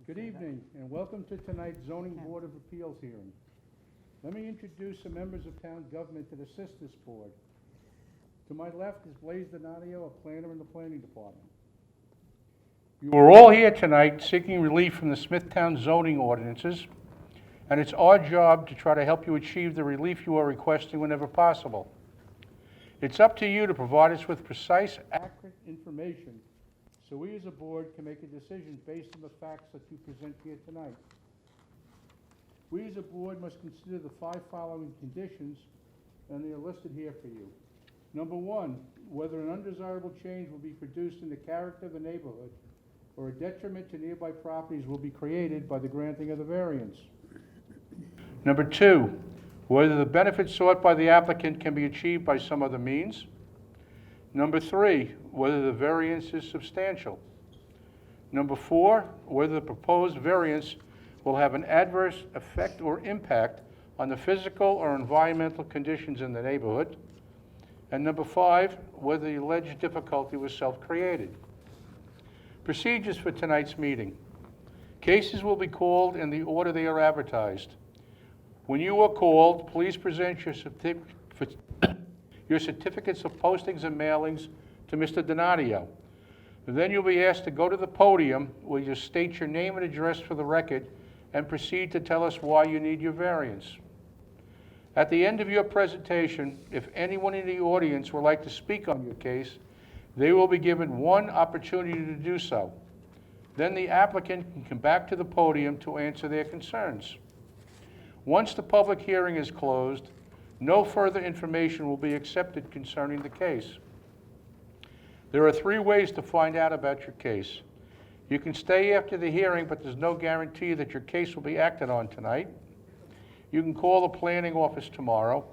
Good evening, and welcome to tonight's Zoning Board of Appeals hearing. Let me introduce the members of town government that assist this board. To my left is Blaise Donadio, a planner in the planning department. You are all here tonight seeking relief from the Smithtown zoning ordinances, and it's our job to try to help you achieve the relief you are requesting whenever possible. It's up to you to provide us with precise, accurate information so we as a board can make a decision based on the facts that you present here tonight. We as a board must consider the 5 following conditions, and they are listed here for you. Number 1, whether an undesirable change will be produced in the character of the neighborhood or a detriment to nearby properties will be created by the granting of the variance. Number 2, whether the benefits sought by the applicant can be achieved by some other means. Number 3, whether the variance is substantial. Number 4, whether the proposed variance will have an adverse effect or impact on the physical or environmental conditions in the neighborhood. And number 5, whether the alleged difficulty was self-created. Procedures for tonight's meeting. Cases will be called in the order they are advertised. When you are called, please present your certificates of postings and mailings to Mr. Donadio. Then you'll be asked to go to the podium where you state your name and address for the record and proceed to tell us why you need your variance. At the end of your presentation, if anyone in the audience would like to speak on your case, they will be given one opportunity to do so. Then the applicant can come back to the podium to answer their concerns. Once the public hearing is closed, no further information will be accepted concerning the case. There are 3 ways to find out about your case. You can stay after the hearing, but there's no guarantee that your case will be acted on tonight. You can call the planning office tomorrow,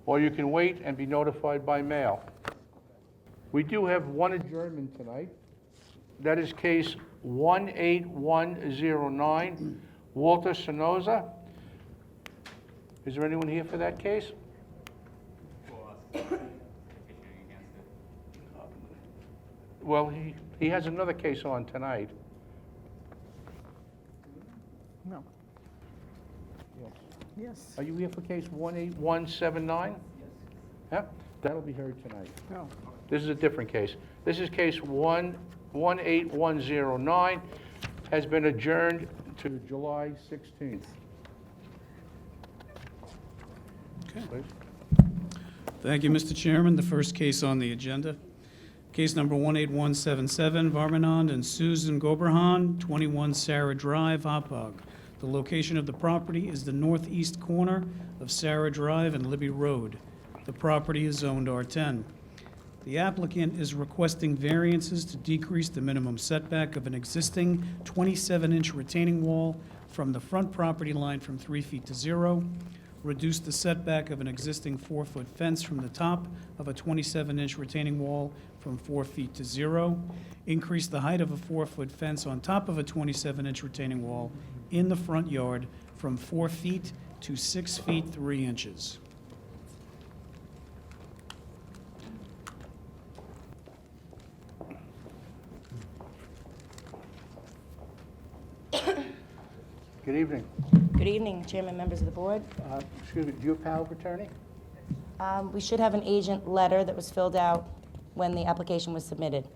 or you can wait and be notified by mail. We do have one adjournment tonight. That is case 18109, Walter Sonoza. Is there anyone here for that case? Well, he has another case on tonight. No. Yes. Yes. Are you here for case 18179? Yes. Yeah, that'll be heard tonight. No. This is a different case. This is case 18109, has been adjourned to July 16th. Okay. Please. Thank you, Mr. Chairman. The first case on the agenda, case number 18177, Varmanand and Susan Goberhan, 21 Sarah Drive, Hauppauge. The location of the property is the northeast corner of Sarah Drive and Libby Road. The property is zoned R10. The applicant is requesting variances to decrease the minimum setback of an existing 27-inch retaining wall from the front property line from 3 feet to 0, reduce the setback of an existing 4-foot fence from the top of a 27-inch retaining wall from 4 feet to 0, increase the height of a 4-foot fence on top of a 27-inch retaining wall in the front yard from 4 feet to 6 feet 3 inches. Good evening. Good evening, Chairman, members of the board. Excuse me, do you have power of attorney? We should have an agent letter that was filled out when the application was submitted.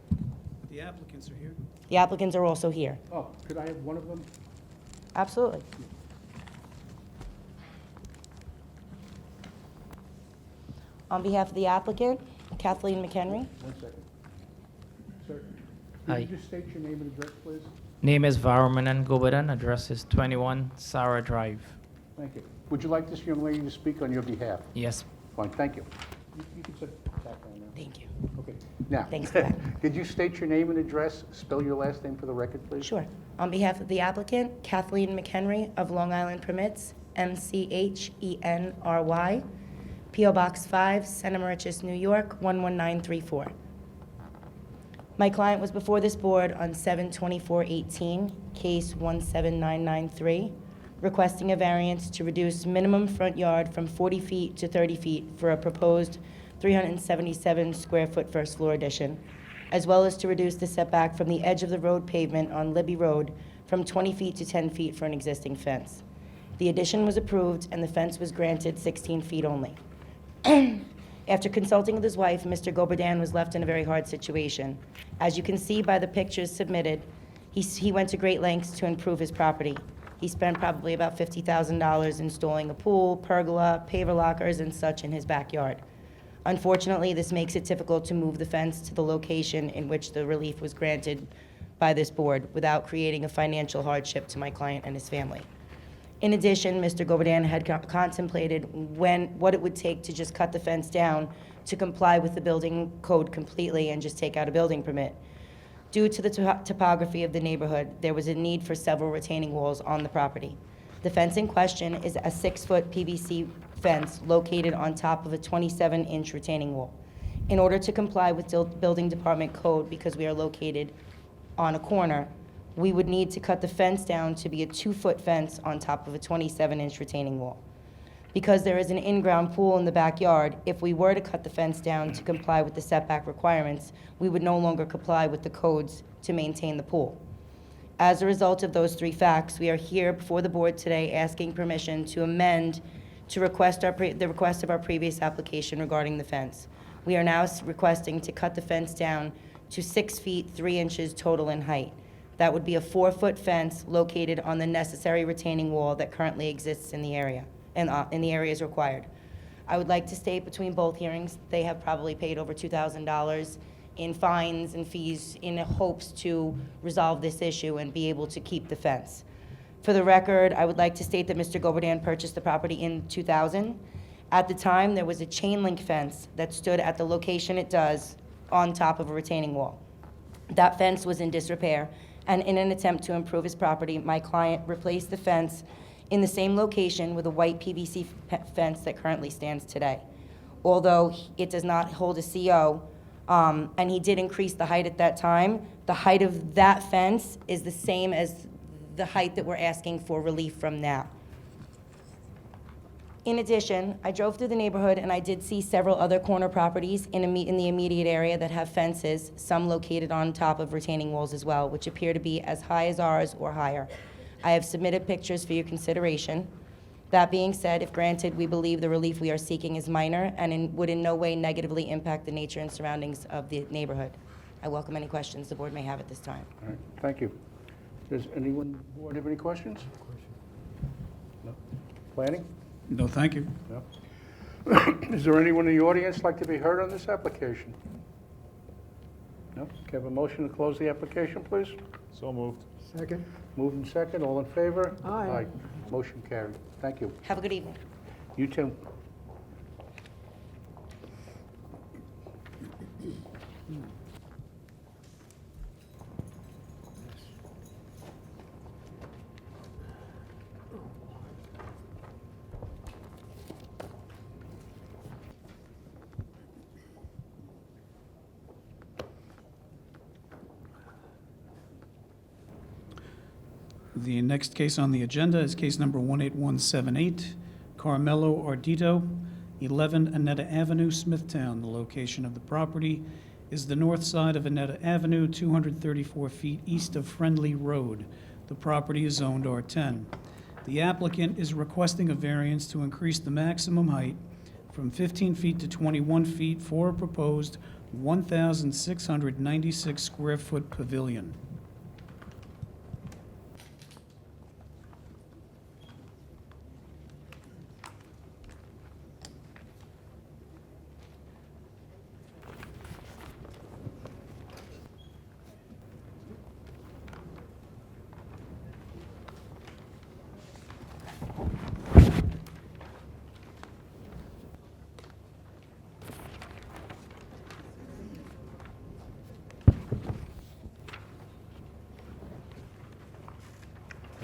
The applicants are here. The applicants are also here. Oh, could I have one of them? Absolutely. On behalf of the applicant, Kathleen McHenry. 1 second. Sir, Hi. could you just state your name and address, please? Name is Varmanan Gobaran. Address is 21 Sarah Drive. Thank you. Would you like this young lady to speak on your behalf? Yes. Fine, thank you. You can sit back down now. Thank you. Okay, now. Thanks for that. Could you state your name and address, spell your last name for the record, please? Sure. On behalf of the applicant, Kathleen McHenry of Long Island Permits, MCHENRY, P.O. Box 5, Santa Mauritius, New York, 11934. My client was before this board on 7/24/18, case 17993, requesting a variance to reduce minimum front yard from 40 feet to 30 feet for a proposed 377 square foot first floor addition as well as to reduce the setback from the edge of the road pavement on Libby Road from 20 feet to 10 feet for an existing fence. The addition was approved, and the fence was granted 16 feet only. After consulting with his wife, Mr. Goberdan was left in a very hard situation. As you can see by the pictures submitted, he went to great lengths to improve his property. He spent probably about $50,000 installing a pool, pergola, paver lockers, and such in his backyard. Unfortunately, this makes it difficult to move the fence to the location in which the relief was granted by this board without creating a financial hardship to my client and his family. In addition, Mr. Goberdan had contemplated what it would take to just cut the fence down to comply with the building code completely and just take out a building permit. Due to the topography of the neighborhood, there was a need for several retaining walls on the property. The fence in question is a 6-foot PVC fence located on top of a 27-inch retaining wall. In order to comply with building department code, because we are located on a corner, we would need to cut the fence down to be a 2-foot fence on top of a 27-inch retaining wall. Because there is an in-ground pool in the backyard, if we were to cut the fence down to comply with the setback requirements, we would no longer comply with the codes to maintain the pool. As a result of those 3 facts, we are here before the board today asking permission to amend to request the request of our previous application regarding the fence. We are now requesting to cut the fence down to 6 feet 3 inches total in height. That would be a 4-foot fence located on the necessary retaining wall that currently exists in the area, and in the areas required. I would like to state between both hearings, they have probably paid over $2,000 in fines and fees in hopes to resolve this issue and be able to keep the fence. For the record, I would like to state that Mr. Goberdan purchased the property in 2000. At the time, there was a chain link fence that stood at the location it does on top of a retaining wall. That fence was in disrepair, and in an attempt to improve his property, my client replaced the fence in the same location with a white PVC fence that currently stands today. Although it does not hold a CO, and he did increase the height at that time, the height of that fence is the same as the height that we're asking for relief from now. In addition, I drove through the neighborhood and I did see several other corner properties in the immediate area that have fences, some located on top of retaining walls as well, which appear to be as high as ours or higher. I have submitted pictures for your consideration. That being said, if granted, we believe the relief we are seeking is minor and would in no way negatively impact the nature and surroundings of the neighborhood. I welcome any questions the board may have at this time. All right, thank you. Does anyone on the board have any questions? No? Planning? No, thank you. No? Is there anyone in the audience like to be heard on this application? No? Can I have a motion to close the application, please? So moved. Second. Moved and second, all in favor? Aye. Motion carried. Thank you. Have a good evening. You too. The next case on the agenda is case number 18178, Carmelo Ardito, 11 Annetta Avenue, Smithtown. The location of the property is the north side of Annetta Avenue, 234 feet east of Friendly Road. The property is zoned R10. The applicant is requesting a variance to increase the maximum height from 15 feet to 21 feet for a proposed 1,696 square foot pavilion.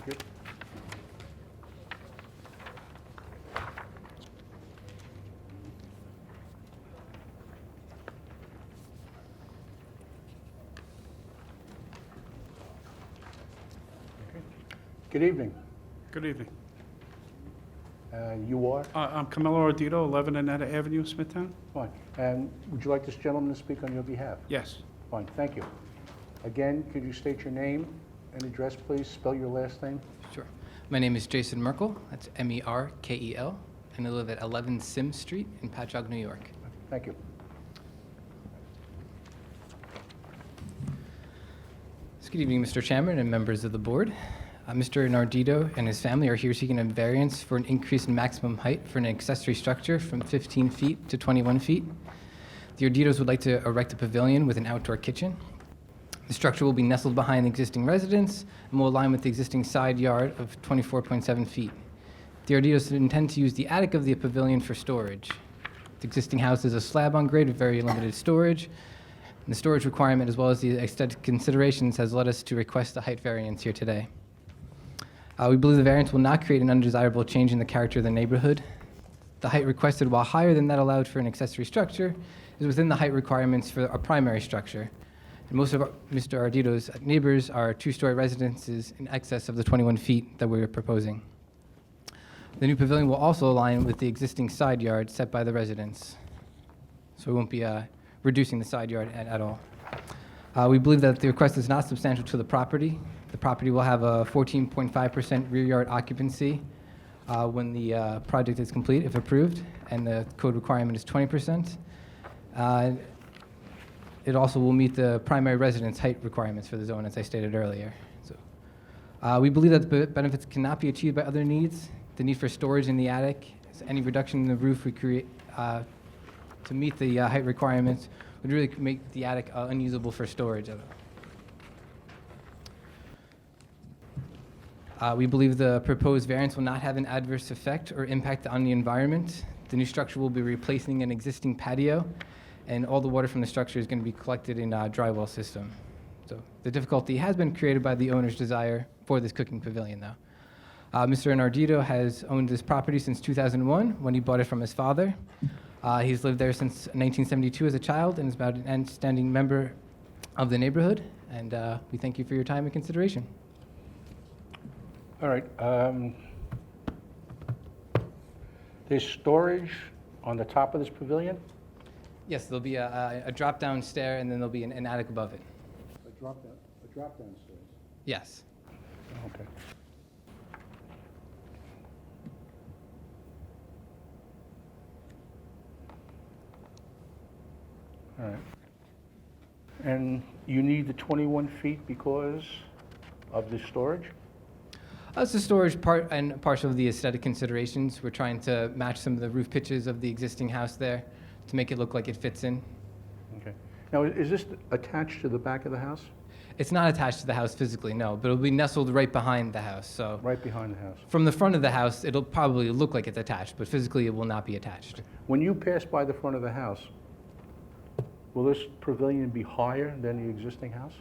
Thank you. Okay. Good evening. Good evening. You are? I'm Camilo Ardito, 11 Annetta Avenue, Smithtown. Fine. And would you like this gentleman to speak on your behalf? Yes. Fine, thank you. Again, could you state your name and address, please? Spell your last name. Sure. My name is Jason Merkel. That's Merkel, and I live at 11 Sims Street in Patchogue, New York. Thank you. Good evening, Mr. Chairman and members of the board. Mr. Nardito and his family are here seeking a variance for an increase in maximum height for an accessory structure from 15 feet to 21 feet. The Narditos would like to erect a pavilion with an outdoor kitchen. The structure will be nestled behind the existing residence and will align with the existing side yard of 24.7 feet. The Narditos intend to use the attic of the pavilion for storage. The existing house is a slab on grade with very limited storage. And the storage requirement, as well as the aesthetic considerations, has led us to request a height variance here today. We believe the variance will not create an undesirable change in the character of the neighborhood. The height requested, while higher than that allowed for an accessory structure, is within the height requirements for a primary structure. And most of Mr. Ardito's neighbors are two-story residences in excess of the 21 feet that we're proposing. The new pavilion will also align with the existing side yard set by the residents. So we won't be reducing the side yard at all. We believe that the request is not substantial to the property. The property will have a 14.5% rear yard occupancy when the project is complete, if approved, and the code requirement is 20%. It also will meet the primary residence height requirements for the zone, as I stated earlier. So, we believe that the benefits cannot be achieved by other needs. The need for storage in the attic, any reduction in the roof we create to meet the height requirements would really make the attic unusable for storage. We believe the proposed variance will not have an adverse effect or impact on the environment. The new structure will be replacing an existing patio, and all the water from the structure is going to be collected in a dry well system. So the difficulty has been created by the owner's desire for this cooking pavilion, though. Mr. Nardito has owned this property since 2001 when he bought it from his father. He's lived there since 1972 as a child and is about an outstanding member of the neighborhood. And we thank you for your time and consideration. All right. There's storage on the top of this pavilion? Yes, there'll be a drop-down stair, and then there'll be an attic above it. A drop-down stairs? Yes. Okay. All right. And you need the 21 feet because of the storage? That's the storage part and partial of the aesthetic considerations. We're trying to match some of the roof pitches of the existing house there to make it look like it fits in. Okay. Now, is this attached to the back of the house? It's not attached to the house physically, no, but it'll be nestled right behind the house. So Right behind the house? from the front of the house, it'll probably look like it's attached, but physically it will not be attached. When you pass by the front of the house, will this pavilion be higher than the existing house?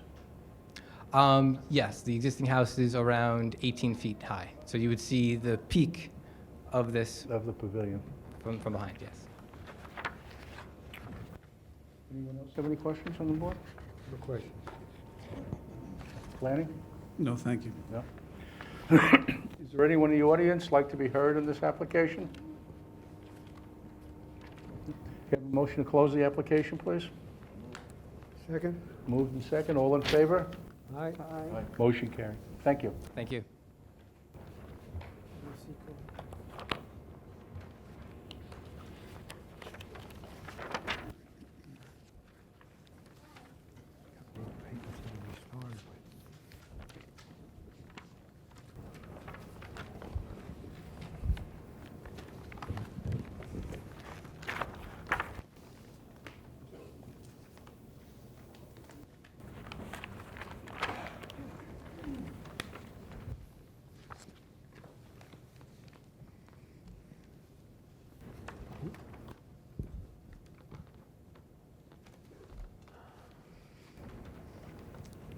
Yes, the existing house is around 18 feet high. So you would see the peak of this Of the pavilion? from behind, yes. Anyone else have any questions on the board? No questions. Planning? No, thank you. No? Is there anyone in the audience like to be heard in this application? Have a motion to close the application, please? Second? Moved and second, all in favor? Aye. Motion carried. Thank you. Thank you.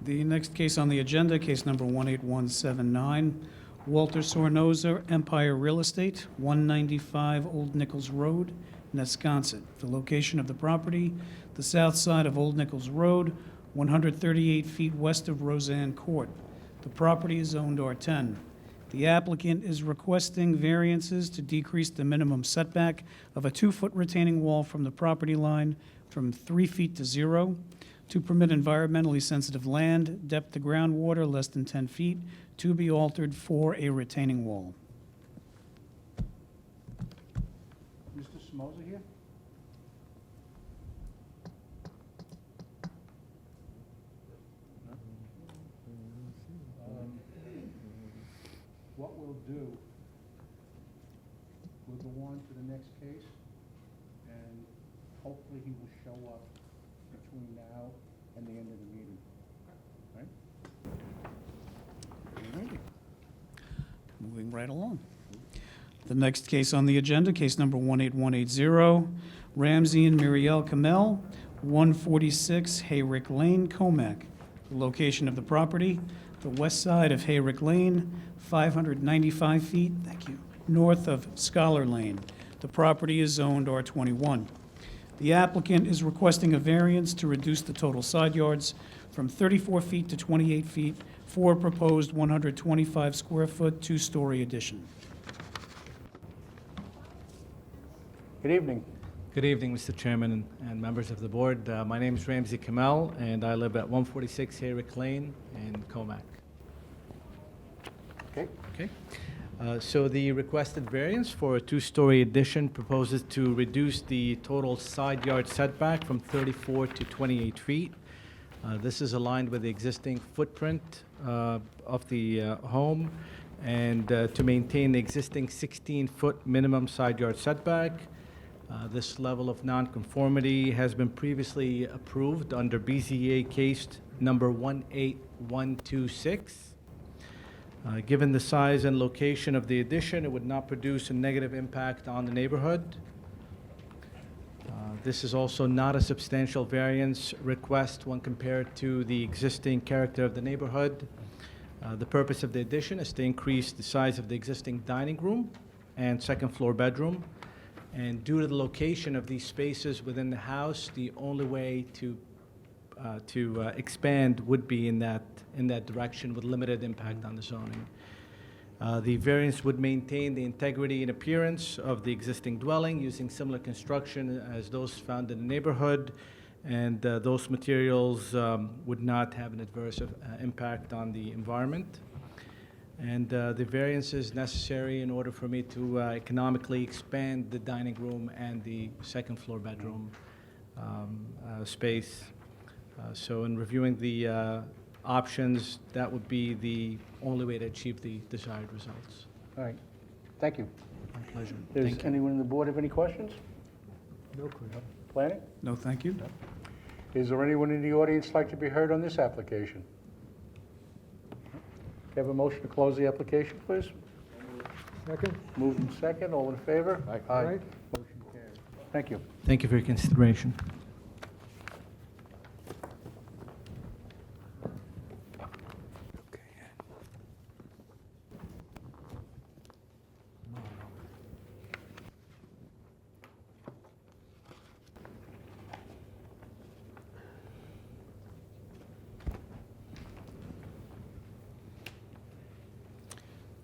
The next case on the agenda, case number 18179, Walter Sornoza, Empire Real Estate, 195 Old Nichols Road, Nesconset. The location of the property, the south side of Old Nichols Road, 138 feet west of Roseanne Court. The property is zoned R10. The applicant is requesting variances to decrease the minimum setback of a 2-foot retaining wall from the property line from 3 feet to 0, to permit environmentally sensitive land, depth to groundwater less than 10 feet, to be altered for a retaining wall. Mr. Smoser here? What we'll do, we'll go on to the next case, and hopefully he will show up between now and the end of the meeting. Right? Moving right along. The next case on the agenda, case number 18180, Ramsey and Muriel Kamel, 146 Hayrick Lane, Comac. The location of the property, the west side of Hayrick Lane, 595 feet, thank you, north of Scholar Lane. The property is zoned R21. The applicant is requesting a variance to reduce the total side yards from 34 feet to 28 feet for a proposed 125 square foot, two-story addition. Good evening. Good evening, Mr. Chairman and members of the board. My name is Ramsey Kamel, and I live at 146 Hayrick Lane in Comac. Okay. Okay. So the requested variance for a two-story addition proposes to reduce the total side yard setback from 34 to 28 feet. This is aligned with the existing footprint of the home and to maintain the existing 16-foot minimum side yard setback. This level of nonconformity has been previously approved under BZA case number 18126. Given the size and location of the addition, it would not produce a negative impact on the neighborhood. This is also not a substantial variance request when compared to the existing character of the neighborhood. The purpose of the addition is to increase the size of the existing dining room and second floor bedroom. And due to the location of these spaces within the house, the only way to expand would be in that direction with limited impact on the zoning. The variance would maintain the integrity and appearance of the existing dwelling using similar construction as those found in the neighborhood, and those materials would not have an adverse impact on the environment. And the variance is necessary in order for me to economically expand the dining room and the second floor bedroom space. So in reviewing the options, that would be the only way to achieve the desired results. All right. Thank you. My pleasure. Does Thank you. anyone on the board have any questions? No question. Planning? No, thank you. Is there anyone in the audience like to be heard on this application? Can I have a motion to close the application, please? Second? Moved in second, all in favor? Aye. Motion carries. Thank you. Thank you for your consideration.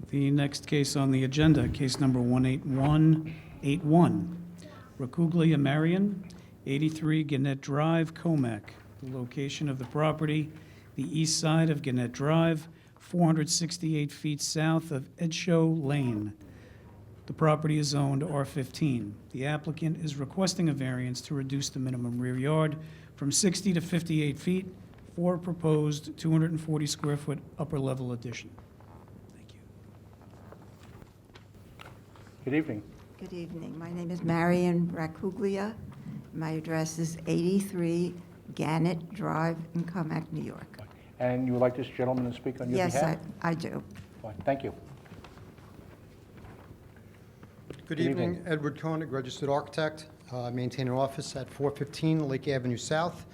The next case on the agenda, case number 18181, Racuglia Marion, 83 Gannett Drive, Comac. The location of the property, the east side of Gannett Drive, 468 feet south of Edshow Lane. The property is zoned R15. The applicant is requesting a variance to reduce the minimum rear yard from 60 to 58 feet for a proposed 240 square foot upper level addition. Thank you. Good evening. Good evening. My name is Marion Racuglia. My address is 83 Gannett Drive in Comac, New York. And you would like this gentleman to speak on your Yes, behalf? I do. Fine, thank you. Good Good evening, evening. Edward Koenig, registered architect, maintain an office at 415 Lake Avenue South,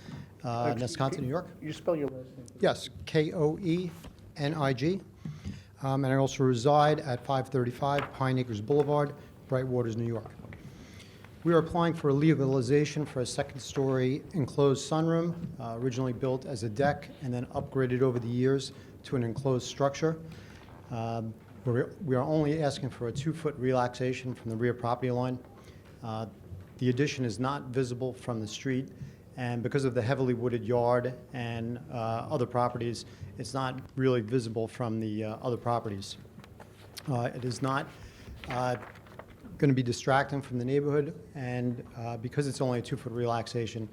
Nesconton, New York. You spell your last name, please? Yes, Koenig. And I also reside at 535 Pine Acres Boulevard, Brightwaters, New York. We are applying for a legalization for a second-story enclosed sunroom, originally built as a deck and then upgraded over the years to an enclosed structure. We are only asking for a 2-foot relaxation from the rear property line. The addition is not visible from the street, And because of the heavily wooded yard and other properties, it's not really visible from the other properties. It is not going to be distracting from the neighborhood, and because it's only a 2-foot relaxation,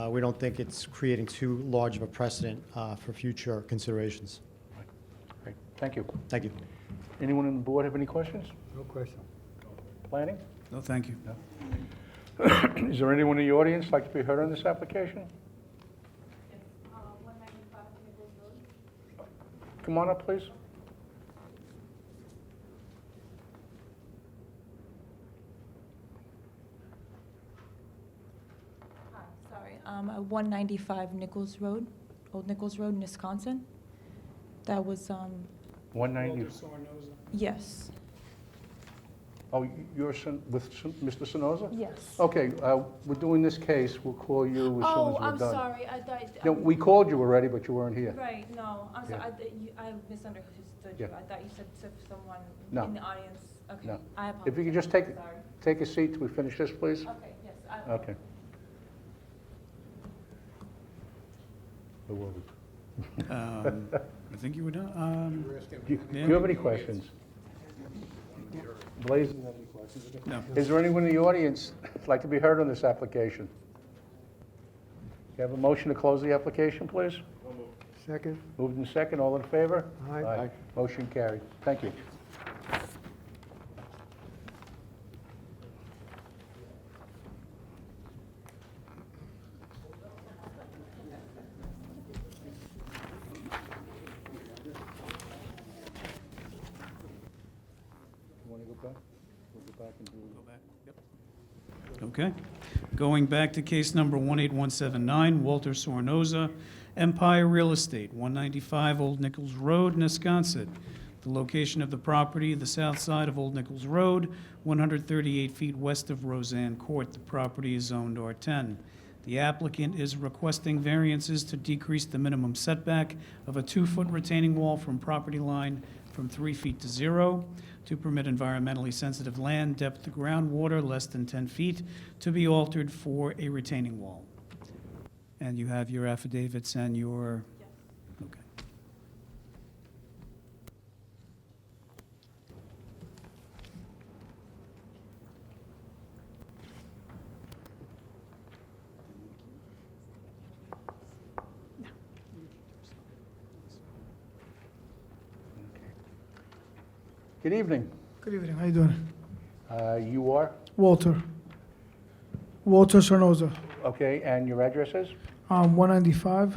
we don't think it's creating too large of a precedent for future considerations. Great, thank you. Thank you. Anyone on the board have any questions? No question. Planning? No, thank you. Is there anyone in the audience like to be heard on this application? Come on up, please. Hi, sorry. 195 Nichols Road, Old Nichols Road, Wisconsin. That was, 190. yes. Oh, you're with Mr. Sonoza? Yes. Okay, we're doing this case. We'll call you as soon as Oh, we're I'm done. sorry. I thought. No, we called you already, but you weren't here. Right, no, I'm sorry. Yeah. I misunderstood you. Yeah. I thought you said to someone No. in the audience. Okay, No. I apologize. If you could just Sorry. take a seat till we finish this, please. Okay, yes, I Okay. Where were we? I think you were done. Do you have any questions? Blaze, do you have any questions? No. Is there anyone in the audience that'd like to be heard on this application? You have a motion to close the application, please? Second? Moved in second, all in favor? Aye. Motion carried. Thank you. You want to go back? We'll go back and do... Okay. Going back to case number 18179, Walter Sornoza, Empire Real Estate, 195 Old Nichols Road, Wisconsin. The location of the property, the south side of Old Nichols Road, 138 feet west of Roseanne Court. The property is zoned R10. The applicant is requesting variances to decrease the minimum setback of a 2-foot retaining wall from property line from 3 feet to 0, to permit environmentally sensitive land depth to groundwater less than 10 feet to be altered for a retaining wall. And you have your affidavits and your... Okay. Good evening. Good evening, how you doing? You are? Walter Sornoza, Okay, and your address is? 195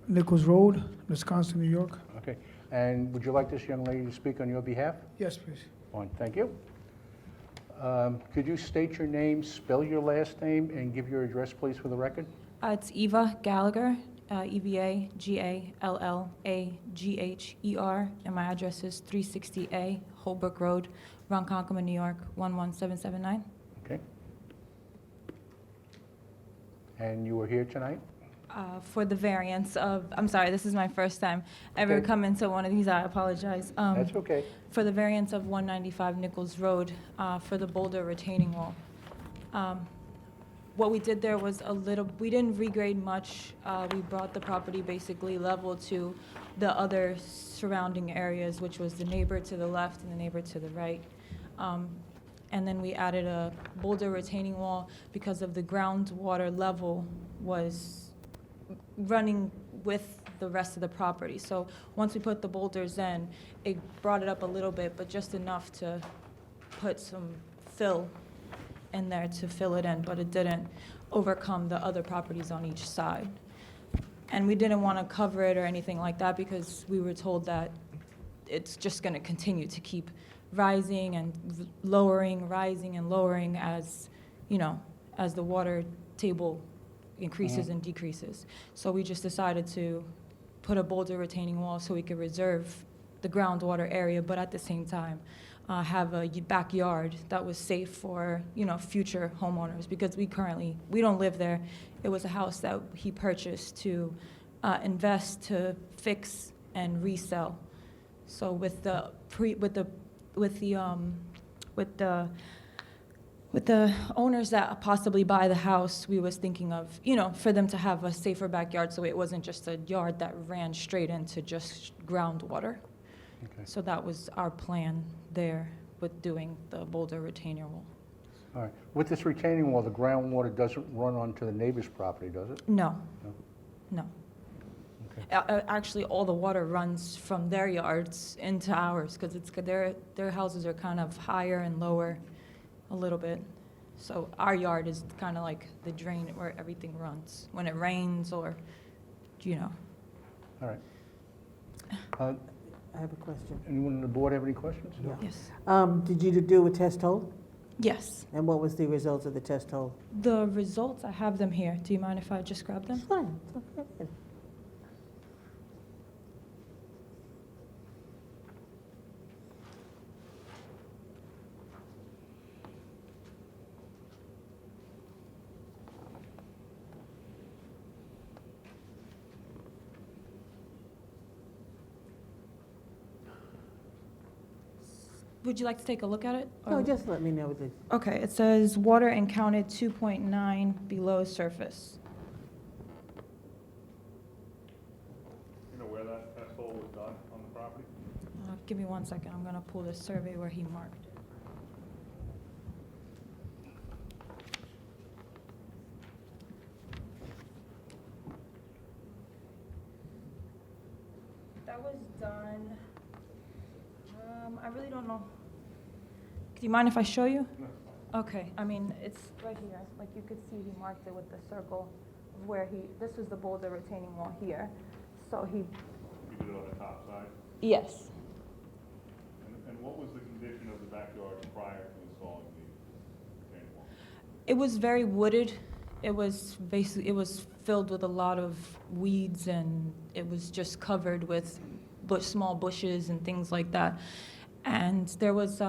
Nichols Road, Wisconsin, New York. Okay, and would you like this young lady to speak on your behalf? Yes, please. Fine, thank you. Could you state your name, spell your last name, and give your address, please, for the record? It's Eva Gallagher, EVAGALLAGHER, and my address is 360A Holbrook Road, Ronkonkoma, New York, 11779. Okay. And you were here tonight? For the variance of, I'm sorry, this is my first time ever Okay. coming to one of these, I apologize. That's okay. For the variance of 195 Nichols Road, for the boulder retaining wall. What we did there was we didn't regrade much. We brought the property basically level to the other surrounding areas, which was the neighbor to the left and the neighbor to the right. And then we added a boulder retaining wall because of the groundwater level was running with the rest of the property. So once we put the boulders in, it brought it up a little bit, but just enough to put some fill in there to fill it in, but it didn't overcome the other properties on each side. And we didn't want to cover it or anything like that because we were told that it's just going to continue to keep rising and lowering, rising and lowering as, as the water table increases and decreases. So we just decided to put a boulder retaining wall so we could reserve the groundwater area, but at the same time, have a backyard that was safe for, future homeowners, because we don't live there. It was a house that he purchased to invest, to fix and resell. So with the with the owners that possibly buy the house, we was thinking of, for them to have a safer backyard so it wasn't just a yard that ran straight into just groundwater. Okay. So that was our plan there with doing the boulder retaining wall. All right. With this retaining wall, the groundwater doesn't run onto the neighbor's property, does it? No, No? no. Okay. Actually, all the water runs from their yards into ours because their houses are kind of higher and lower a little bit. So our yard is kind of like the drain where everything runs when it rains or. All right. I have a question. Anyone on the board have any questions? No. Yes. Did you do a test hole? Yes. And what was the results of the test hole? The results, I have them here. Do you mind if I just grab them? Fine. It's okay. Would you like to take a look at it? No, Or- just let me know what the, Okay, it says water encountered 2.9 below surface. You know where that test hole was done on the property? Give me 1 second, I'm gonna pull the survey where he marked it. That was done, I really don't know. Do you mind if I show you? Okay, I mean, it's right here, like you could see he marked it with the circle of where this was the boulder retaining wall here. So he, You did it on the top side? yes. And what was the condition of the backyard prior to installing the retaining wall? It was very wooded. It was filled with a lot of weeds and it was just covered with small bushes and things like that. And there was,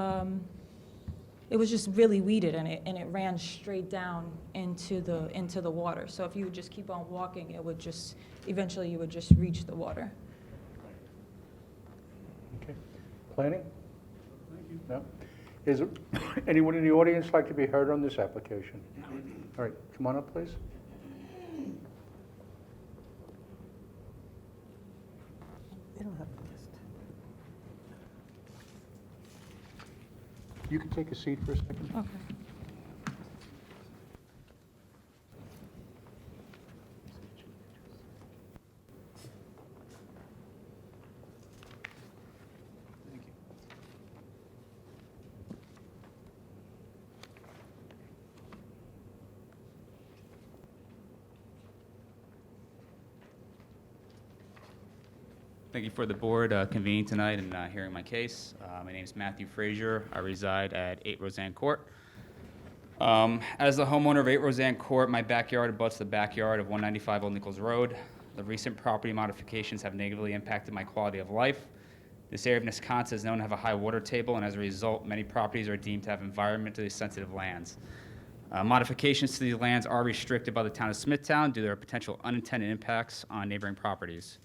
it was just really weeded and it ran straight down into the water. So if you would just keep on walking, eventually you would just reach the water. Okay. Planning? No? Is there anyone in the audience like to be heard on this application? All right, come on up, please. they don't have a list. You can take a seat for a second. Okay. Thank you for the board convening tonight and hearing my case. My name is Matthew Frazier. I reside at 8 Roseanne Court. As the homeowner of 8 Roseanne Court, my backyard abuts the backyard of 195 Old Nichols Road. The recent property modifications have negatively impacted my quality of life. This area of Wisconsin is known to have a high water table, and as a result, many properties are deemed to have environmentally sensitive lands. Modifications to these lands are restricted by the town of Smithtown due to their potential unintended impacts on neighboring properties.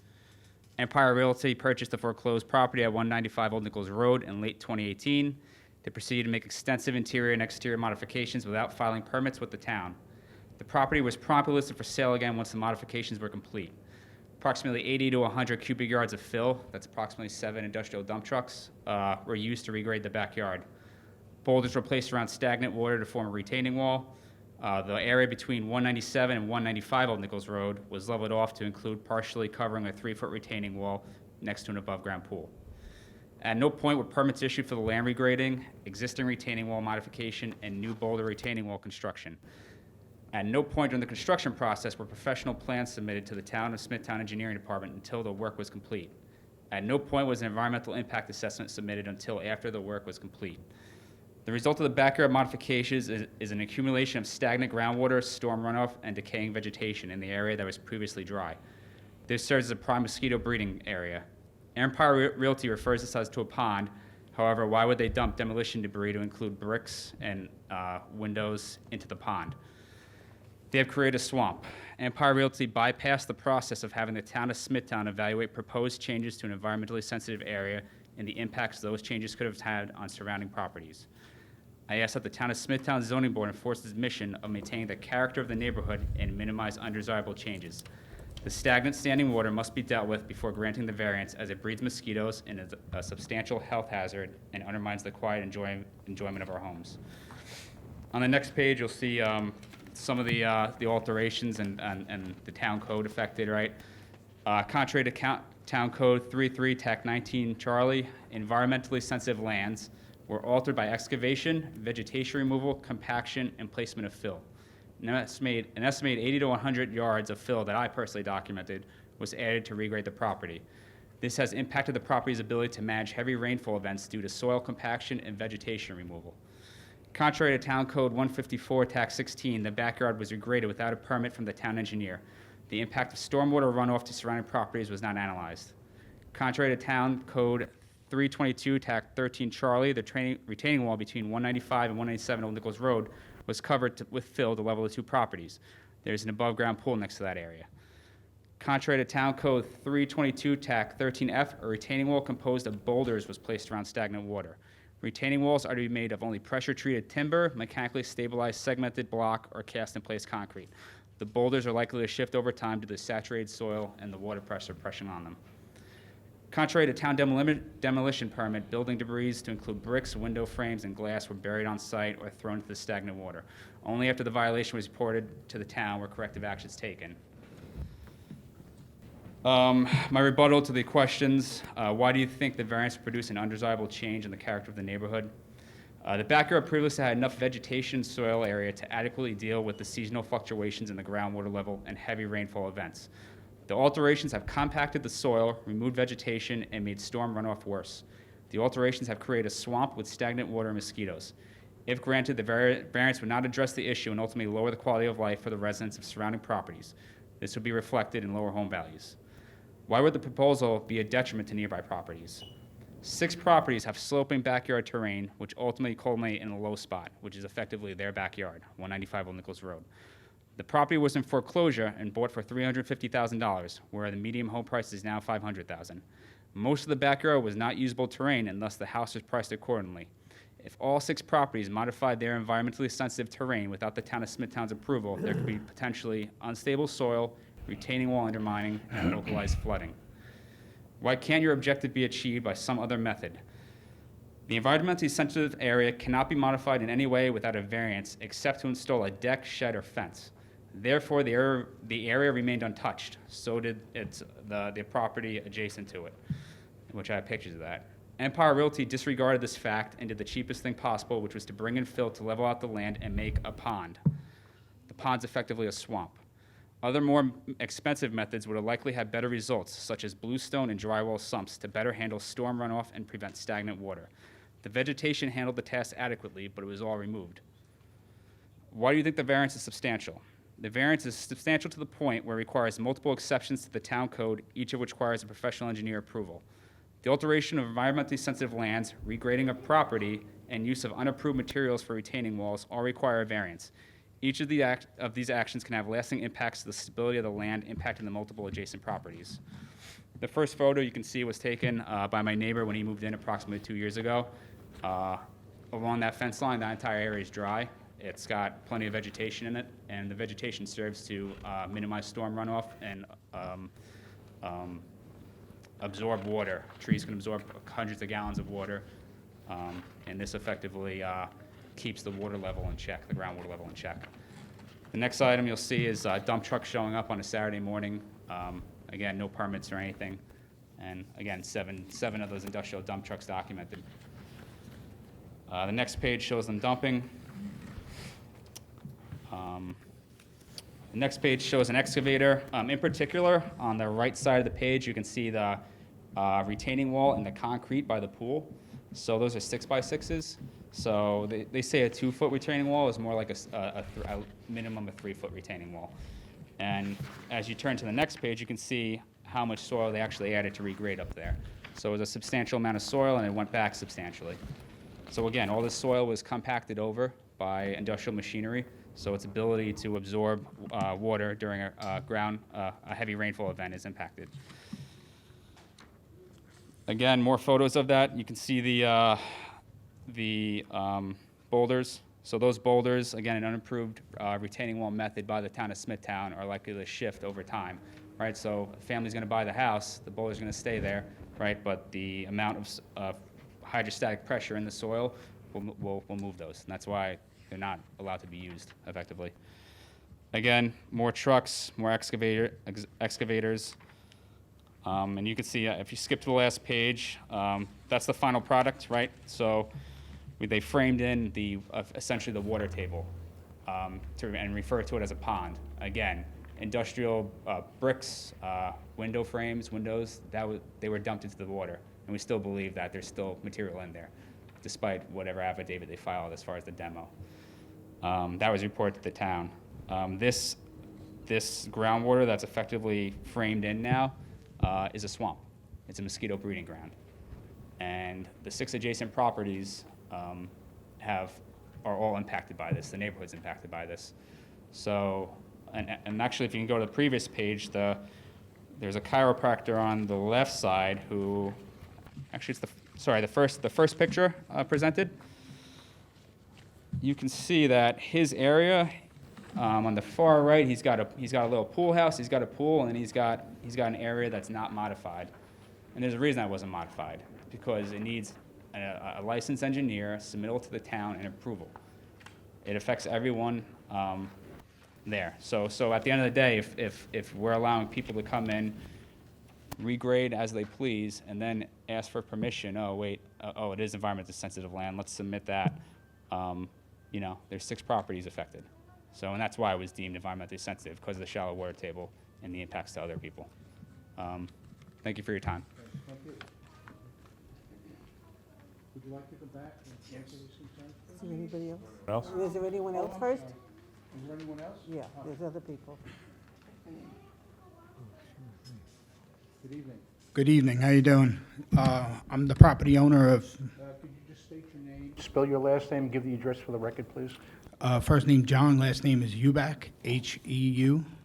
Empire Realty purchased the foreclosed property at 195 Old Nichols Road in late 2018. They proceeded to make extensive interior and exterior modifications without filing permits with the town. The property was promptly listed for sale again once the modifications were complete. Approximately 80 to 100 cubic yards of fill, that's approximately 7 industrial dump trucks, were used to regrade the backyard. Boulders were placed around stagnant water to form a retaining wall. The area between 197 and 195 Old Nichols Road was leveled off to include partially covering a 3-foot retaining wall next to an above-ground pool. At no point were permits issued for the land regrading, existing retaining wall modification, and new boulder retaining wall construction. At no point during the construction process were professional plans submitted to the Town of Smithtown Engineering Department until the work was complete. At no point was an environmental impact assessment submitted until after the work was complete. The result of the backyard modifications is an accumulation of stagnant groundwater, storm runoff, and decaying vegetation in the area that was previously dry. This serves as a prime mosquito breeding area. Empire Realty refers this as to a pond. However, why would they dump demolition debris to include bricks and windows into the pond? They have created a swamp. Empire Realty bypassed the process of having the town of Smithtown evaluate proposed changes to an environmentally sensitive area and the impacts those changes could have had on surrounding properties. I ask that the Town of Smithtown Zoning Board enforce its mission of maintaining the character of the neighborhood and minimize undesirable changes. The stagnant standing water must be dealt with before granting the variance, as it breeds mosquitoes and is a substantial health hazard and undermines the quiet enjoyment of our homes. On the next page, you'll see some of the alterations and the town code affected, right? Contrary to Town Code 33, TAC 19 Charlie, environmentally sensitive lands were altered by excavation, vegetation removal, compaction, and placement of fill. An estimated 80 to 100 yards of fill that I personally documented was added to regrade the property. This has impacted the property's ability to manage heavy rainfall events due to soil compaction and vegetation removal. Contrary to Town Code 154, TAC 16, the backyard was regraded without a permit from the town engineer. The impact of stormwater runoff to surrounding properties was not analyzed. Contrary to Town Code 322, TAC 13 Charlie, the retaining wall between 195 and 197 Old Nichols Road was covered with fill to level the two properties. There's an above-ground pool next to that area. Contrary to Town Code 322, TAC 13F, a retaining wall composed of boulders was placed around stagnant water. Retaining walls are to be made of only pressure-treated timber, mechanically stabilized segmented block, or cast-in-place concrete. The boulders are likely to shift over time due to the saturated soil and the water pressure pressing on them. Contrary to town demolition permit, building debris to include bricks, window frames, and glass were buried on site or thrown into the stagnant water. Only after the violation was reported to the town were corrective actions taken. My rebuttal to the questions, why do you think the variance would produce an undesirable change in the character of the neighborhood? The backyard previously had enough vegetation and soil area to adequately deal with the seasonal fluctuations in the groundwater level and heavy rainfall events. The alterations have compacted the soil, removed vegetation, and made storm runoff worse. The alterations have created a swamp with stagnant water and mosquitoes. If granted, the variance would not address the issue and ultimately lower the quality of life for the residents of surrounding properties. This would be reflected in lower home values. Why would the proposal be a detriment to nearby properties? 6 properties have sloping backyard terrain, which ultimately culminate in a low spot, which is effectively their backyard, 195 Old Nichols Road. The property was in foreclosure and bought for $350,000, where the median home price is now $500,000. Most of the backyard was not usable terrain, and thus the house was priced accordingly. If all 6 properties modified their environmentally sensitive terrain without the town of Smithtown's approval, there could be potentially unstable soil, retaining wall undermining, and localized flooding. Why can't your objective be achieved by some other method? The environmentally sensitive area cannot be modified in any way without a variance except to install a deck, shed, or fence. Therefore, the area remained untouched. So did the property adjacent to it, which I have pictures of that. Empire Realty disregarded this fact and did the cheapest thing possible, which was to bring in fill to level out the land and make a pond. The pond's effectively a swamp. Other more expensive methods would have likely had better results, such as bluestone and drywall sumps to better handle storm runoff and prevent stagnant water. The vegetation handled the task adequately, but it was all removed. Why do you think the variance is substantial? The variance is substantial to the point where it requires multiple exceptions to the town code, each of which requires a professional engineer approval. The alteration of environmentally sensitive lands, regrading of property, and use of unapproved materials for retaining walls all require a variance. Each of these actions can have lasting impacts to the stability of the land, impacting the multiple adjacent properties. The first photo you can see was taken by my neighbor when he moved in approximately 2 years ago. Along that fence line, that entire area is dry. It's got plenty of vegetation in it, and the vegetation serves to minimize storm runoff and absorb water. Trees can absorb hundreds of gallons of water, and this effectively keeps the water level in check, the groundwater level in check. The next item you'll see is dump trucks showing up on a Saturday morning. Again, no permits or anything. And again, seven of those industrial dump trucks documented. The next page shows them dumping. The next page shows an excavator. In particular, on the right side of the page, you can see the retaining wall and the concrete by the pool. So those are 6x6s. So they say a 2-foot retaining wall is more like a minimum of 3-foot retaining wall. And as you turn to the next page, you can see how much soil they actually added to regrade up there. So it was a substantial amount of soil, and it went back substantially. So again, all this soil was compacted over by industrial machinery, so its ability to absorb water during a heavy rainfall event is impacted. Again, more photos of that. You can see the boulders. So those boulders, again, an unapproved retaining wall method by the town of Smithtown, are likely to shift over time, right? So a family's going to buy the house, the boulder's going to stay there, right? But the amount of hydrostatic pressure in the soil will move those, and that's why they're not allowed to be used effectively. Again, more trucks, more excavators. And you can see, if you skip to the last page, that's the final product, right? So they framed in essentially the water table and refer to it as a pond. Again, industrial bricks, window frames, windows, they were dumped into the water. And we still believe that there's still material in there, despite whatever affidavit they filed as far as the demo. That was reported to the town. This groundwater that's effectively framed in now is a swamp. It's a mosquito breeding ground. And the 6 adjacent properties are all impacted by this. The neighborhood's impacted by this. So, and actually, if you can go to the previous page, there's a chiropractor on the left side who, actually, it's the first picture presented. You can see that his area on the far right, he's got a little pool house. He's got a pool, and then he's got an area that's not modified. And there's a reason that wasn't modified, because it needs a licensed engineer, submittal to the town, and approval. It affects everyone there. So at the end of the day, if we're allowing people to come in, regrade as they please, and then ask for permission, it is environmentally sensitive land, let's submit that. There's 6 properties affected. So, and that's why it was deemed environmentally sensitive, because of the shallow water table and the impacts to other people. Thank you for your time. Thank you. Would you like to go back and answer these concerns? Is there anybody else? Else? Is there anyone else I'm first? sorry. Is there anyone else? Yeah, there's other people. Good evening. Good evening, how you doing? I'm the property owner of, Could you just state your name? Spell your last name and give the address for the record, please. first name John, last name is Ubach, Heubach,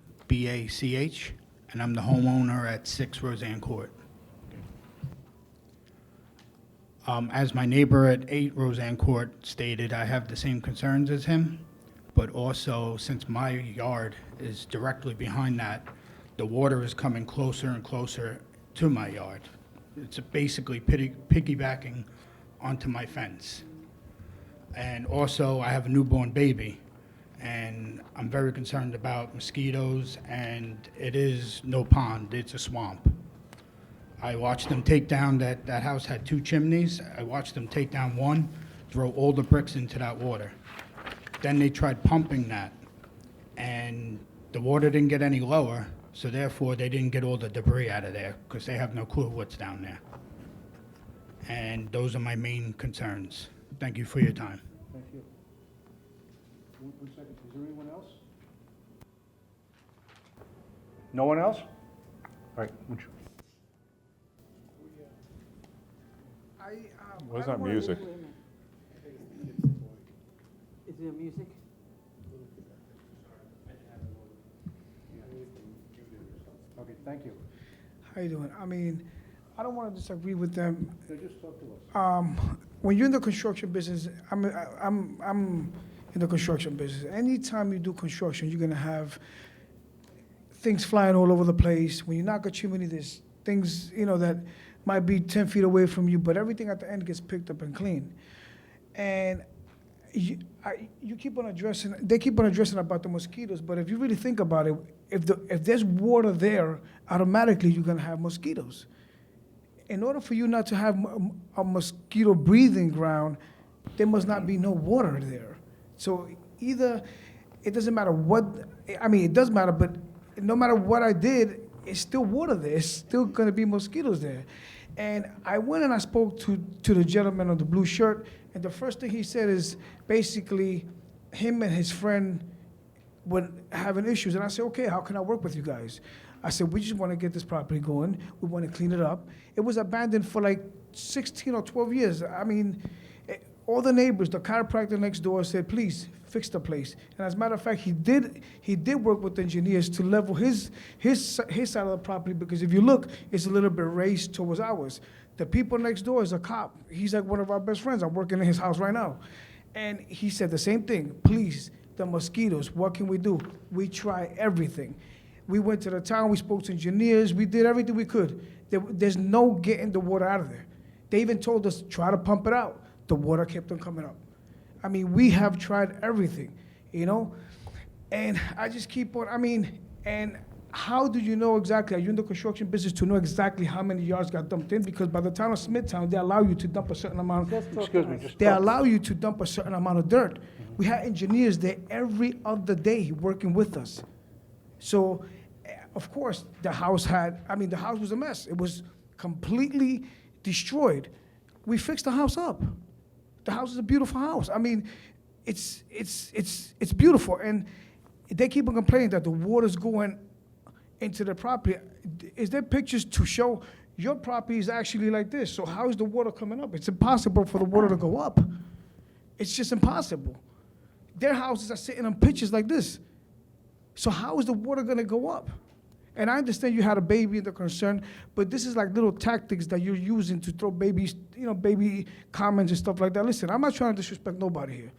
and I'm the homeowner at 6 Roseanne Court. As my neighbor at 8 Roseanne Court stated, I have the same concerns as him, but also since my yard is directly behind that, the water is coming closer and closer to my yard. It's basically piggybacking onto my fence. And also, I have a newborn baby, and I'm very concerned about mosquitoes, and it is no pond, it's a swamp. I watched them take down, that house had 2 chimneys. I watched them take down one, throw all the bricks into that water. Then they tried pumping that, and the water didn't get any lower, so therefore they didn't get all the debris out of there, because they have no clue what's down there. And those are my main concerns. Thank you for your time. Thank you. One second, is there anyone else? No one else? All right, would you? Where's that music? Is there music? Okay, thank you. How you doing? I mean, I don't want to disagree with them. Now, just talk to us. When you're in the construction business, I'm in the construction business. Anytime you do construction, you're gonna have things flying all over the place. When you knock a chimney, there's things, that might be 10 feet away from you, but everything at the end gets picked up and cleaned. And they keep on addressing about the mosquitoes, but if you really think about it, if there's water there, automatically you're gonna have mosquitoes. In order for you not to have a mosquito breathing ground, there must not be no water there. So either, it doesn't matter it does matter, but no matter what I did, it's still water there. It's still gonna be mosquitoes there. And I went and I spoke to the gentleman on the blue shirt, and the first thing he said is basically him and his friend were having issues. And I said, okay, how can I work with you guys? I said, we just want to get this property going. We want to clean it up. It was abandoned for like 16 or 12 years. I mean, all the neighbors, the chiropractor next door said, please fix the place. And as a matter of fact, he did work with engineers to level his side of the property, because if you look, it's a little bit raised towards ours. The people next door is a cop. He's like one of our best friends. I'm working in his house right now. And he said the same thing, please, the mosquitoes, what can we do? We try everything. We went to the town, we spoke to engineers, we did everything we could. There's no getting the water out of there. They even told us, try to pump it out. The water kept on coming up. I mean, we have tried everything, you know? And I just keep on, and how do you know exactly, are you in the construction business to know exactly how many yards got dumped in? Because by the town of Smithtown, they allow you to dump a certain amount. Excuse me, just They talk. allow you to dump a certain amount of dirt. We had engineers there every other day working with us. So, of course, the house was a mess. It was completely destroyed. We fixed the house up. The house is a beautiful house. I mean, it's beautiful. And they keep on complaining that the water's going into the property. Is there pictures to show your property is actually like this? So how is the water coming up? It's impossible for the water to go up. It's just impossible. Their houses are sitting on pictures like this. So how is the water gonna go up? And I understand you had a baby and the concern, but this is like little tactics that you're using to throw baby comments and stuff like that. Listen, I'm not trying to disrespect nobody here,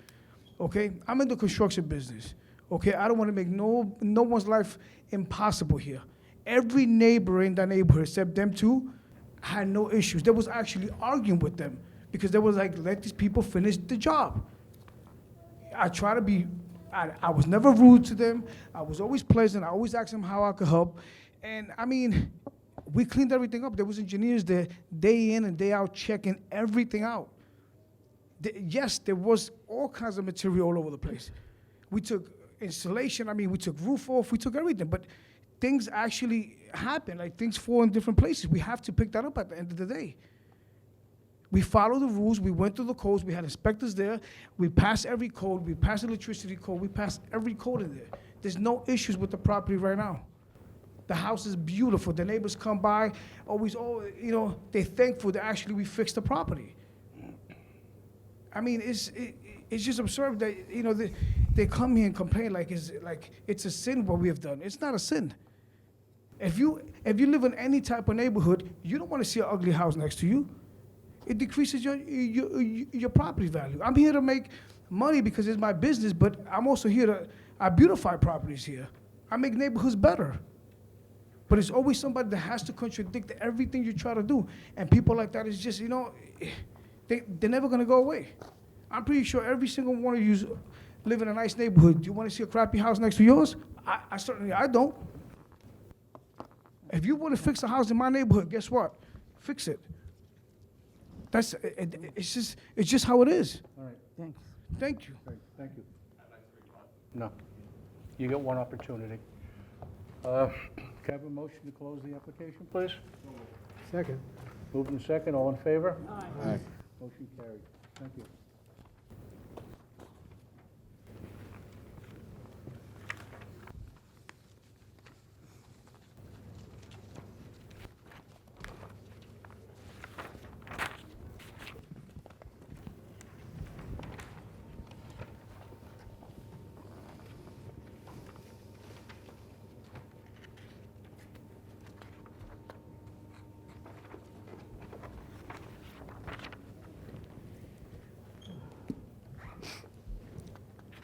okay? I'm in the construction business, okay? I don't wanna make no one's life impossible here. Every neighbor in that neighborhood, except them two, had no issues. They was actually arguing with them because they was like, let these people finish the job. I try to be, I was never rude to them. I was always pleasant. I always asked them how I could help. And I mean, we cleaned everything up. There was engineers there day in and day out checking everything out. Yes, there was all kinds of material all over the place. We took insulation, we took roof off, we took everything, but things actually happen, like things fall in different places. We have to pick that up at the end of the day. We followed the rules, we went through the codes, we had inspectors there, we passed every code, we passed electricity code, we passed every code in there. There's no issues with the property right now. The house is beautiful, the neighbors come by, they're thankful that actually we fixed the property. It's just absurd that, they come here and complain like it's a sin what we have done. It's not a sin. If you live in any type of neighborhood, you don't want to see an ugly house next to you. It decreases your property value. I'm here to make money because it's my business, but I'm also here I beautify properties here. I make neighborhoods better. But it's always somebody that has to contradict everything you try to do. And people like that is just, they're never gonna go away. I'm pretty sure every single one of you live in a nice neighborhood. Do you want to see a crappy house next to yours? I certainly don't. If you want to fix a house in my neighborhood, guess what? Fix it. It's just how it is. All right, Thanks. Thank you. great, thank you. No, you get one opportunity. Can I have a motion to close the application, please? Second. Moved in second, all in favor? Aye. Motion carried. Thank you.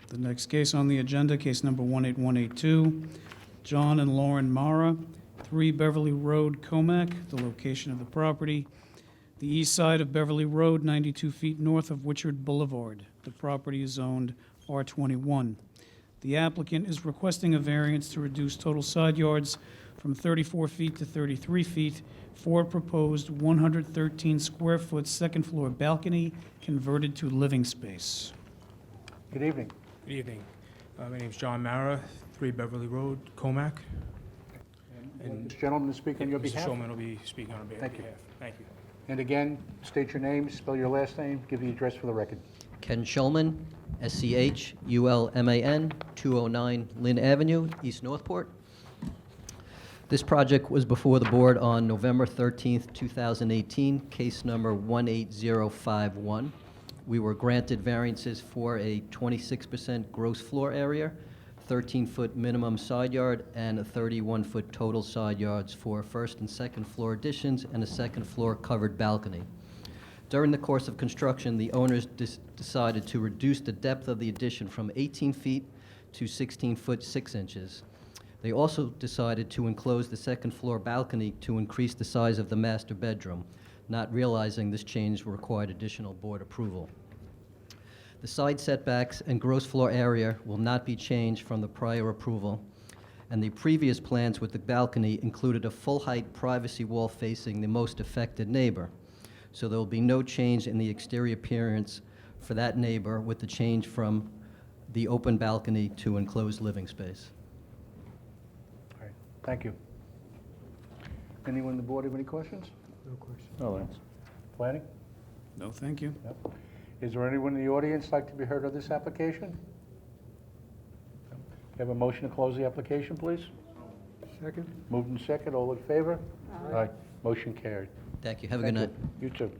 The next case on the agenda, case number 18182, John and Lauren Mara, 3 Beverly Road, Comac, the location of the property, the east side of Beverly Road, 92 feet north of Witchard Boulevard. The property is zoned R21. The applicant is requesting a variance to reduce total side yards from 34 feet to 33 feet for a proposed 113-square-foot second-floor balcony converted to living space. Good evening. Good evening. My name's John Mara, 3 Beverly Road, Comac. And this gentleman to speak on your behalf? Mr. Shulman will be speaking on behalf. Thank you. Thank you. And again, state your name, spell your last name, give the address for the record. Ken Shulman, SCHULMAN, 209 Lynn Avenue, East Northport. This project was before the board on November 13th, 2018, case number 18051. We were granted variances for a 26% gross floor area, 13-foot minimum side yard, and a 31-foot total side yards for first and second floor additions and a second floor covered balcony. During the course of construction, the owners decided to reduce the depth of the addition from 18 feet to 16 foot 6 inches. They also decided to enclose the second floor balcony to increase the size of the master bedroom, not realizing this change required additional board approval. The side setbacks and gross floor area will not be changed from the prior approval, and the previous plans with the balcony included a full-height privacy wall facing the most affected neighbor. So there will be no change in the exterior appearance for that neighbor with the change from the open balcony to enclosed living space. All right, thank you. Anyone on the board have any questions? No question. No, Lance. Planning? No, thank you. Yep. Is there anyone in the audience like to be heard on this application? Have a motion to close the application, please? Second? Moved in second, all in favor? Aye. Motion carried. Thank you. Have a good night. You too.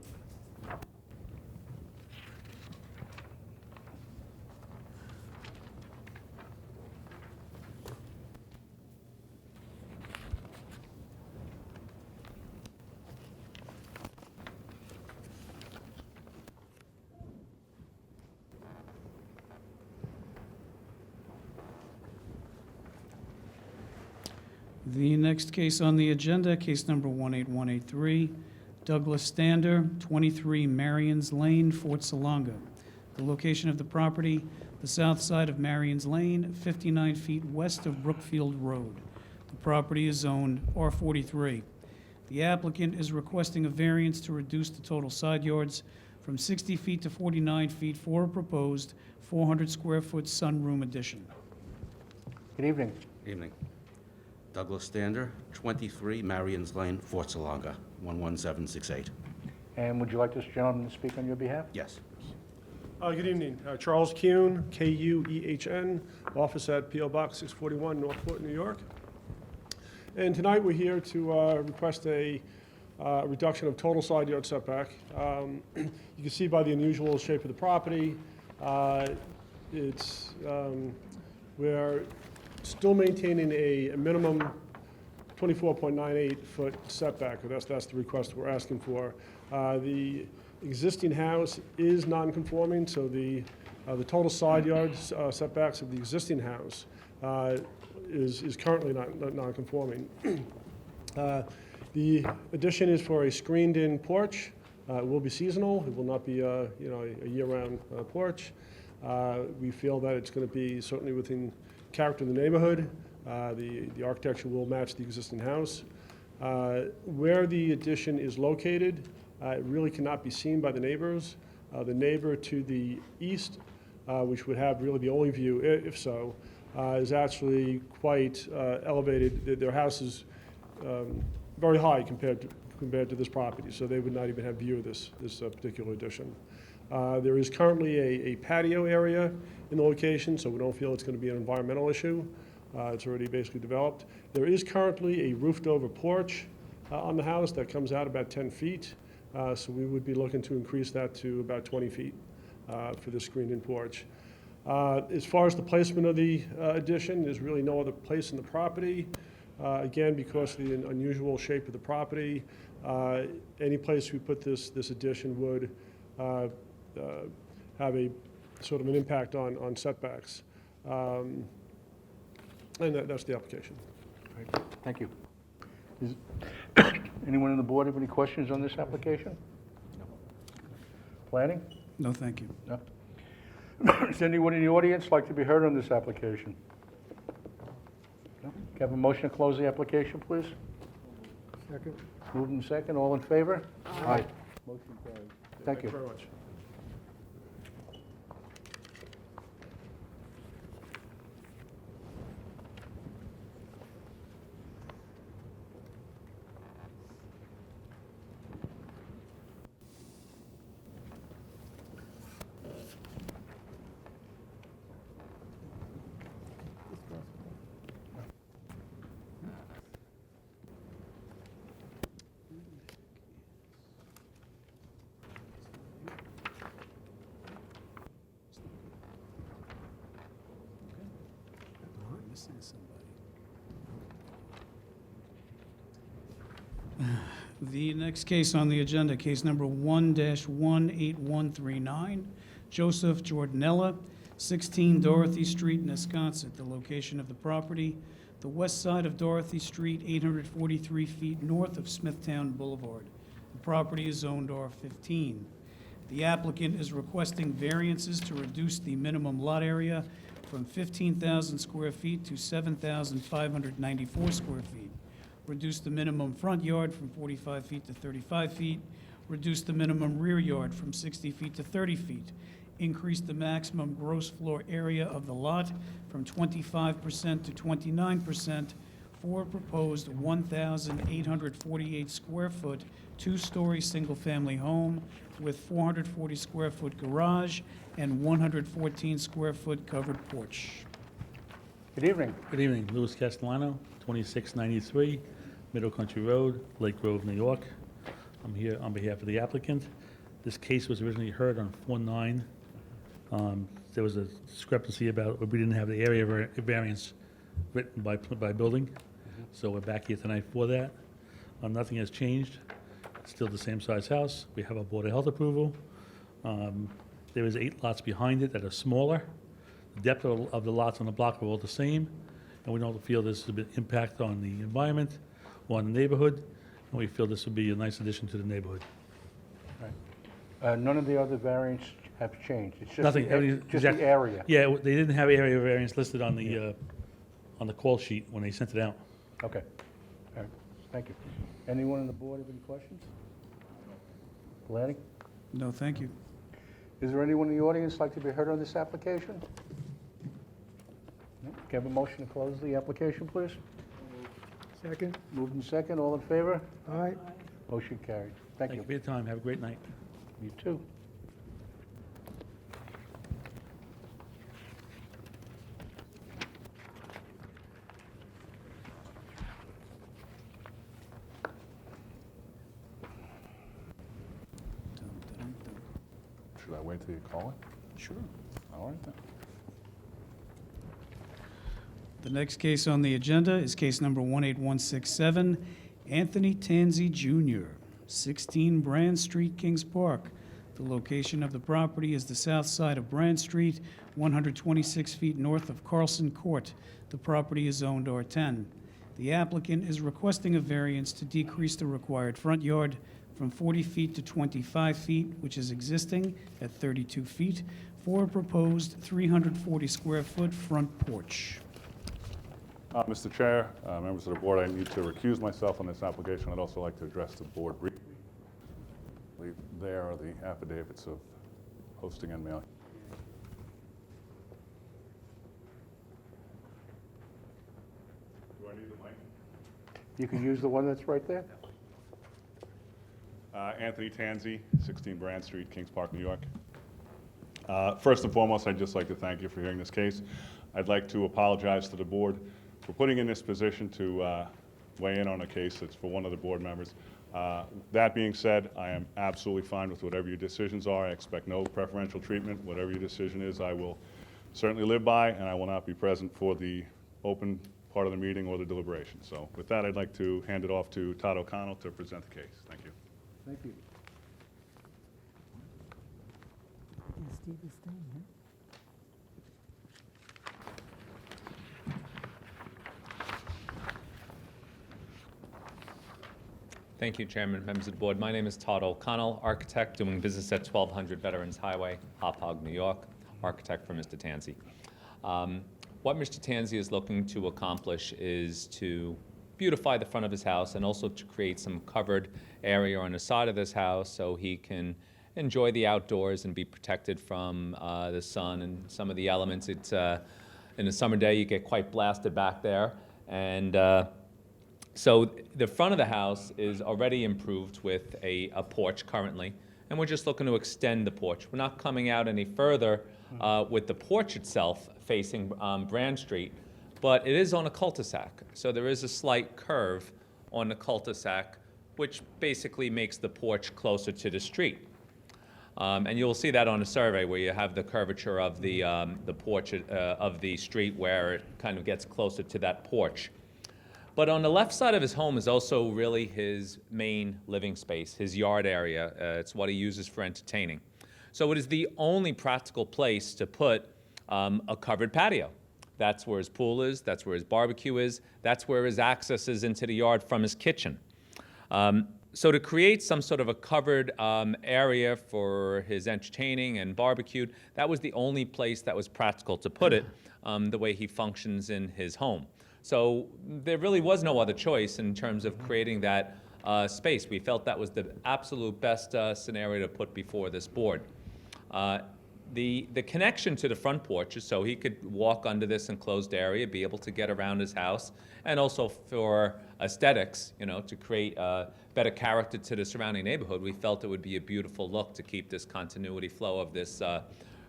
The next case on the agenda, case number 18183, Douglas Stander, 23 Marion's Lane, Fort Salonga. The location of the property, the south side of Marion's Lane, 59 feet west of Brookfield Road. The property is zoned R43. The applicant is requesting a variance to reduce the total side yards from 60 feet to 49 feet for a proposed 400-square-foot sunroom addition. Good evening. Evening. Douglas Stander, 23 Marion's Lane, Fort Salonga, 11768. And would you like this gentleman to speak on your behalf? Yes. Good evening. Charles Kuehn, Kuehn, office at P.O. Box 641, Northport, New York. And tonight we're here to request a reduction of total side yard setback. You can see by the unusual shape of the property, we're still maintaining a minimum 24.98 foot setback. That's the request we're asking for. The existing house is non-conforming, so the total side yard setbacks of the existing house is currently not non-conforming. The addition is for a screened-in porch. It will be seasonal. It will not be a year-round porch. We feel that it's going to be certainly within character of the neighborhood. The architecture will match the existing house. Where the addition is located, it really cannot be seen by the neighbors. The neighbor to the east, which would have really the only view, if so, is actually quite elevated. Their house is very high compared to this property, so they would not even have view of this particular addition. There is currently a patio area in the location, so we don't feel it's going to be an environmental issue. It's already basically developed. There is currently a roofed-over porch on the house that comes out about 10 feet, so we would be looking to increase that to about 20 feet for the screened-in porch. As far as the placement of the addition, there's really no other place in the property. Again, because of the unusual shape of the property, any place we put this addition would have a sort of an impact on setbacks. And that's the application. Right. Thank you. Anyone on the board have any questions on this application? No. Planning? No, thank you. No. Does anyone in the audience like to be heard on this application? No? Can I have a motion to close the application, please? Second? Moved in second, all in favor? Aye. Motion carried. Thank you. Very much. The next case on the agenda, case number 1-18139, Joseph Jordanella, 16 Dorothy Street, Nesconset. The location of the property, the west side of Dorothy Street, 843 feet north of Smithtown Boulevard. The property is zoned R15. The applicant is requesting variances to reduce the minimum lot area from 15,000 square feet to 7,594 square feet. Reduce the minimum front yard from 45 feet to 35 feet. Reduce the minimum rear yard from 60 feet to 30 feet. Increase the maximum gross floor area of the lot from 25% to 29% for a proposed 1,848 square foot, two-story, single-family home with 440 square foot garage and 114 square foot covered porch. Good evening. Good evening, Louis Castellano, 2693 Middle Country Road, Lake Grove, New York. I'm here on behalf of the applicant. This case was originally heard on 4/9. There was a discrepancy about, we didn't have the area variance written by building, so we're back here tonight for that. Nothing has changed. It's still the same size house. We have a Board of Health approval. There is 8 lots behind it that are smaller. The depth of the lots on the block are all the same, and we don't feel this has been impact on the environment or on the neighborhood, and we feel this would be a nice addition to the neighborhood. None of the other variants have changed. It's just Nothing, everything- just the area. Yeah, they didn't have area variance listed on the call sheet when they sent it out. Okay. All right. Thank you. Anyone on the board have any questions? Lanny? No, thank you. Is there anyone in the audience like to be heard on this application? No? Can I have a motion to close the application, please? Second? Moved in second. All in favor? Aye. Motion carried. Thank Thank you. you for your time. Have a great night. You too. Should I wait till you call it? Sure. All right then. The next case on the agenda is case number 18167, Anthony Tanzi Jr., 16 Brand Street, Kings Park. The location of the property is the south side of Brand Street, 126 feet north of Carlson Court. The property is zoned R10. The applicant is requesting a variance to decrease the required front yard from 40 feet to 25 feet, which is existing at 32 feet, for a proposed 340 square foot front porch. Mr. Chair, members of the board, I need to recuse myself on this application. I'd also like to address the board briefly. There are the affidavits of hosting and mailing. Do I need the mic? You can use the one that's right there. Anthony Tanzi, 16 Brand Street, Kings Park, New York. First and foremost, I'd just like to thank you for hearing this case. I'd like to apologize to the board for putting in this position to weigh in on a case that's for one of the board members. That being said, I am absolutely fine with whatever your decisions are. I expect no preferential treatment. Whatever your decision is, I will certainly live by, and I will not be present for the open part of the meeting or the deliberation. So with that, I'd like to hand it off to Todd O'Connell to present the case. Thank you. Thank you. Steve is staying, huh? Thank you, Chairman, members of the board. My name is Todd O'Connell, architect doing business at 1200 Veterans Highway, Hauppauge, New York, architect for Mr. Tanzi. What Mr. Tanzi is looking to accomplish is to beautify the front of his house and also to create some covered area on the side of this house so he can enjoy the outdoors and be protected from the sun and some of the elements. It's, in the summer day, you get quite blasted back there. And so the front of the house is already improved with a porch currently, and we're just looking to extend the porch. We're not coming out any further with the porch itself facing Brand Street, but it is on a cul-de-sac. So there is a slight curve on the cul-de-sac, which basically makes the porch closer to the street. And you'll see that on a survey where you have the curvature of the porch of the street where it kind of gets closer to that porch. But on the left side of his home is also really his main living space, his yard area. It's what he uses for entertaining. So it is the only practical place to put a covered patio. That's where his pool is, that's where his barbecue is, that's where his access is into the yard from his kitchen. So to create some sort of a covered area for his entertaining and barbecue, that was the only place that was practical to put it, the way he functions in his home. So there really was no other choice in terms of creating that space. We felt that was the absolute best scenario to put before this board. The connection to the front porch is so he could walk under this enclosed area, be able to get around his house, and also for aesthetics, to create better character to the surrounding neighborhood. We felt it would be a beautiful look to keep this continuity flow of this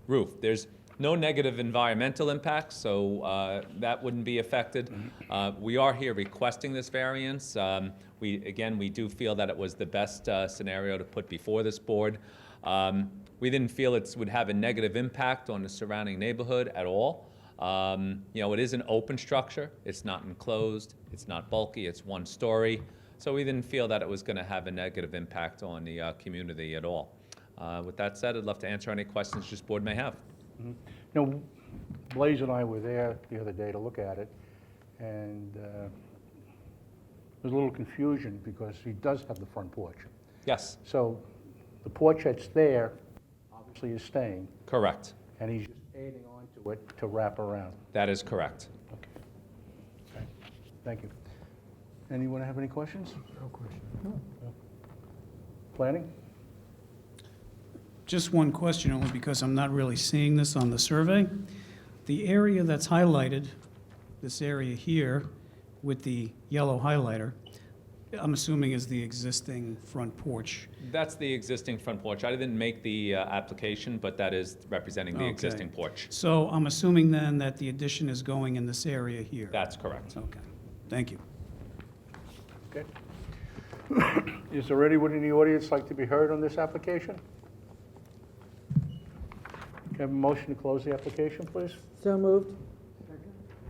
roof. There's no negative environmental impacts, so that wouldn't be affected. We are here requesting this variance. We do feel that it was the best scenario to put before this board. We didn't feel it would have a negative impact on the surrounding neighborhood at all. It is an open structure. It's not enclosed. It's not bulky. It's one story. So we didn't feel that it was going to have a negative impact on the community at all. With that said, I'd love to answer any questions this board may have. Blaze and I were there the other day to look at it, and there's a little confusion because he does have the front porch. Yes. So the porch that's there obviously is staying, Correct. and he's just adding on to it to wrap around. That is correct. Okay. Thank you. Anyone have any questions? No question. Planning? Just one question, only because I'm not really seeing this on the survey. The area that's highlighted, this area here with the yellow highlighter, I'm assuming is the existing front porch. That's the existing front porch. I didn't make the application, but that is representing the Okay. existing porch. So I'm assuming then that the addition is going in this area here. That's correct. Okay, thank you. Okay. Is there anyone in the audience like to be heard on this application? Can I have a motion to close the application, please? So moved.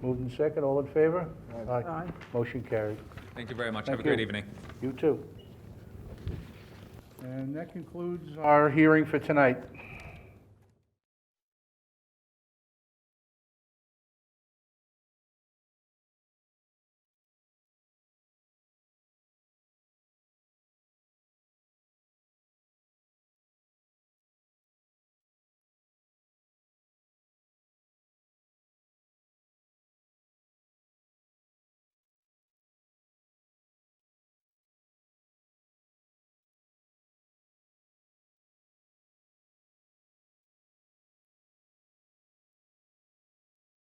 Moved in second, all in favor? Aye. Motion carried. Thank you very much. Thank Have a great you. evening. You too. And that concludes our hearing for tonight.